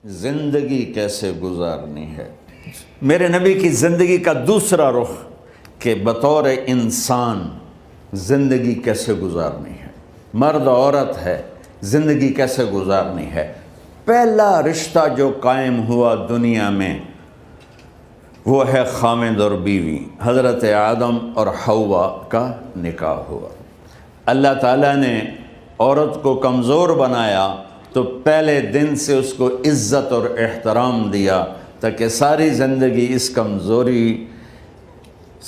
زندگی کیسے گزارنی ہے۔ میرے نبی کی زندگی کا دوسرا رخ کہ بطور انسان زندگی کیسے گزارنی ہے، مرد عورت ہے، زندگی کیسے گزارنی ہے۔ پہلا رشتہ جو قائم ہوا دنیا میں وہ ہے خامد اور بیوی، حضرت آدم اور حوا کا نکاح ہوا۔ اللہ تعالیٰ نے عورت کو کمزور بنایا تو پہلے دن سے اس کو عزت اور احترام دیا تاکہ ساری زندگی اس کمزوری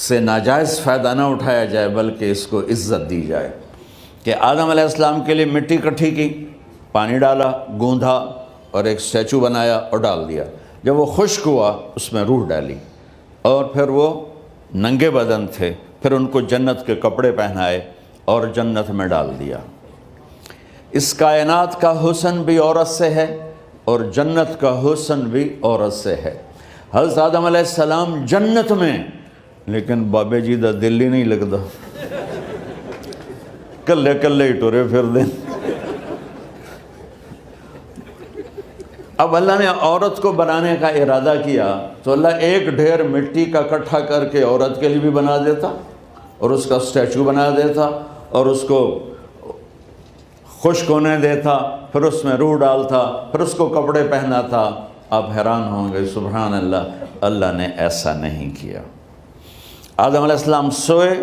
سے ناجائز فائدہ نہ اٹھایا جائے بلکہ اس کو عزت دی جائے۔ کہ آدم علیہ السلام کے لیے مٹی اکٹھی کی، پانی ڈالا، گوندھا اور ایک اسٹیچو بنایا اور ڈال دیا۔ جب وہ خشک ہوا اس میں روح ڈالی اور پھر وہ ننگے بدن تھے، پھر ان کو جنت کے کپڑے پہنائے اور جنت میں ڈال دیا۔ اس کائنات کا حسن بھی عورت سے ہے اور جنت کا حسن بھی عورت سے ہے۔ حضرت آدم علیہ السلام جنت میں، لیکن بابے جی دا دل ہی نہیں لگتا، کلے کلے ہی ٹورے پھر دیں۔ اب اللہ نے عورت کو بنانے کا ارادہ کیا تو اللہ ایک ڈھیر مٹی کا اکٹھا کر کے عورت کے لیے بھی بنا دیتا اور اس کا اسٹیچو بنا دیتا اور اس کو خشک ہونے دیتا، پھر اس میں روح ڈالتا، پھر اس کو کپڑے پہناتا۔ آپ حیران ہوں گے، سبحان اللہ، اللہ نے ایسا نہیں کیا۔ آدم علیہ السلام سوئے،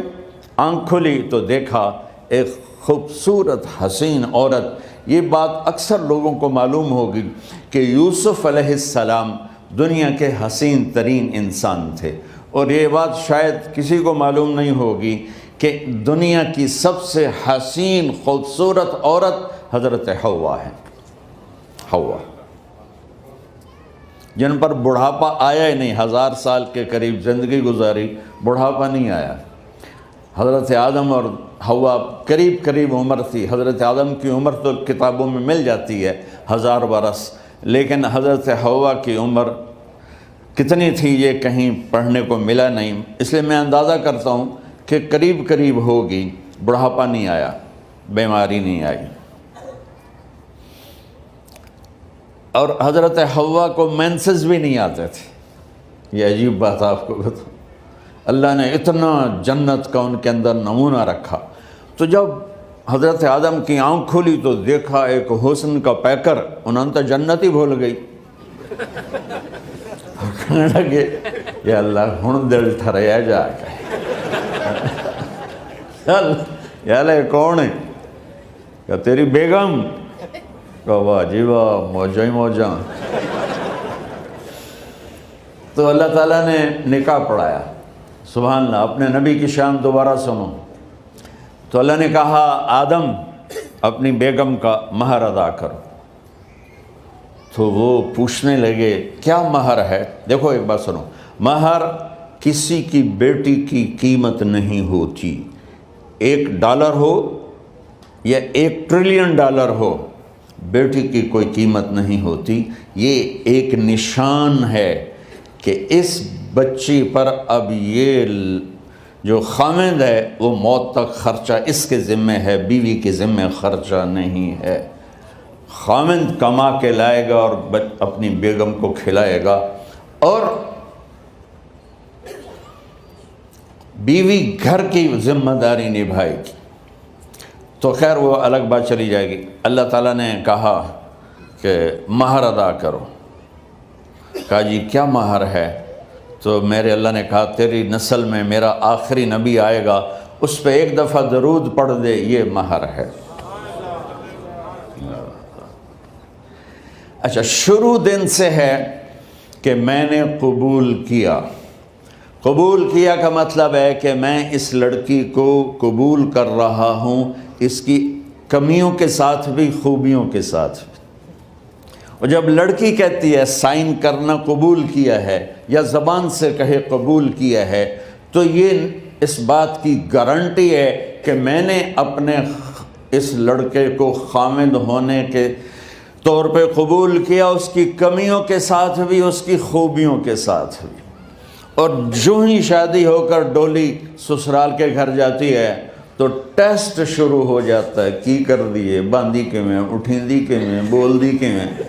آنکھ کھلی تو دیکھا ایک خوبصورت حسین عورت۔ یہ بات اکثر لوگوں کو معلوم ہوگی کہ یوسف علیہ السلام دنیا کے حسین ترین انسان تھے، اور یہ بات شاید کسی کو معلوم نہیں ہوگی کہ دنیا کی سب سے حسین خوبصورت عورت حضرت حوا ہے۔ حوا جن پر بڑھاپا آیا ہی نہیں، 1000 سال کے قریب زندگی گزاری، بڑھاپا نہیں آیا۔ حضرت آدم اور حوا قریب قریب عمر تھی۔ حضرت آدم کی عمر تو کتابوں میں مل جاتی ہے 1000 برس، لیکن حضرت حوا کی عمر کتنی تھی یہ کہیں پڑھنے کو ملا نہیں، اس لیے میں اندازہ کرتا ہوں کہ قریب قریب ہوگی۔ بڑھاپا نہیں آیا، بیماری نہیں آئی۔ اور حضرت حوا کو مینسز بھی نہیں آتے تھے۔ یہ عجیب بات آپ کو بتاؤں، اللہ نے اتنا جنت کا ان کے اندر نمونہ رکھا۔ تو جب حضرت آدم کی آنکھ کھلی تو دیکھا ایک حسن کا پیکر، انہوں نے جنت ہی بھول گئی۔ کہنے لگے یا اللہ ہن دل ٹھریا جا کے، یا اللہ کون ہے؟ کہ تیری بیگم۔ کہ واہ جی واہ، موجاں ہی موجاں۔ تو اللہ تعالیٰ نے نکاح پڑھایا۔ سبحان اللہ، اپنے نبی کی شان دوبارہ سنو۔ تو اللہ نے کہا آدم اپنی بیگم کا مہر ادا کرو۔ تو وہ پوچھنے لگے کیا مہر ہے؟ دیکھو ایک بات سنو، مہر کسی کی بیٹی کی قیمت نہیں ہوتی۔ $1 ہو یا $1 ٹریلین ہو، بیٹی کی کوئی قیمت نہیں ہوتی۔ یہ ایک نشان ہے کہ اس بچی پر اب یہ جو خامد ہے وہ موت تک خرچہ اس کے ذمہ ہے، بیوی کے ذمہ خرچہ نہیں ہے۔ خامد کما کے لائے گا اور اپنی بیگم کو کھلائے گا، اور بیوی گھر کی ذمہ داری نبھائے گی۔ تو خیر وہ الگ بات چلی جائے گی۔ اللہ تعالیٰ نے کہا کہ مہر ادا کرو۔ کہا جی کیا مہر ہے؟ تو میرے اللہ نے کہا تیری نسل میں میرا آخری نبی آئے گا، اس پہ ایک دفعہ درود پڑھ دے، یہ مہر ہے۔ اچھا، شروع دن سے ہے کہ میں نے قبول کیا۔ قبول کیا کا مطلب ہے کہ میں اس لڑکی کو قبول کر رہا ہوں، اس کی کمیوں کے ساتھ بھی خوبیوں کے ساتھ بھی۔ اور جب لڑکی کہتی ہے سائن کرنا قبول کیا ہے، یا زبان سے کہے قبول کیا ہے، تو یہ اس بات کی گارنٹی ہے کہ میں نے اپنے اس لڑکے کو خامد ہونے کے طور پہ قبول کیا، اس کی کمیوں کے ساتھ بھی، اس کی خوبیوں کے ساتھ بھی۔ اور جو ہی شادی ہو کر ڈولی سسرال کے گھر جاتی ہے تو ٹیسٹ شروع ہو جاتا ہے، کی کر دیے، باندھی کے میں، اٹھیں دی کے میں، بول دی کے میں۔